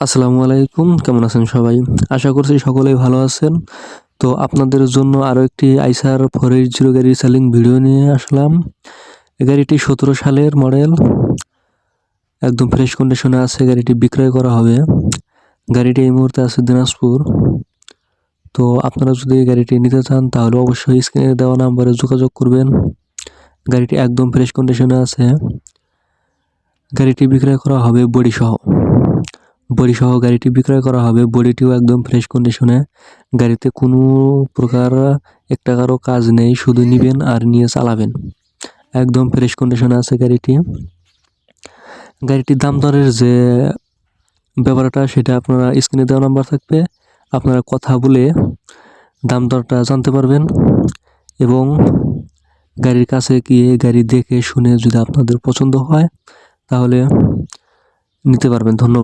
আসসালামু আলাইকুম, কেমন আছেন সবাই? আশা করছি সকলেই ভালো আছেন। তো আপনাদের জন্য আরো একটি আইসার 480 গাড়ির সেলিং ভিডিও নিয়ে আসলাম। এই গাড়িটি 17 সালের মডেল, একদম ফ্রেশ কন্ডিশনে আছে। গাড়িটি বিক্রয় করা হবে। গাড়িটি এই মুহূর্তে আছে দিনাজপুর। তো আপনারা যদি এই গাড়িটি নিতে চান তাহলে অবশ্যই স্ক্রিনে দেওয়া নাম্বারে যোগাযোগ করবেন। গাড়িটি একদম ফ্রেশ কন্ডিশনে আছে। গাড়িটি বিক্রয় করা হবে বডি সহ গাড়িটি বিক্রয় করা হবে। বডিটিও একদম ফ্রেশ কন্ডিশনে। গাড়িতে কোনো প্রকার এক টাকারও কাজ নেই, শুধু নিবেন আর নিয়ে চালাবেন। একদম ফ্রেশ কন্ডিশনে আছে গাড়িটি। গাড়িটির দাম দরের যে ব্যাপারটা সেটা আপনারা স্ক্রিনে দেওয়া নাম্বার থাকবে, আপনারা কথা বলে দাম দরটা জানতে পারবেন এবং গাড়ির কাছে গিয়ে গাড়ি দেখে শুনে যদি আপনাদের পছন্দ হয় তাহলে নিতে পারবেন। ধন্যবাদ।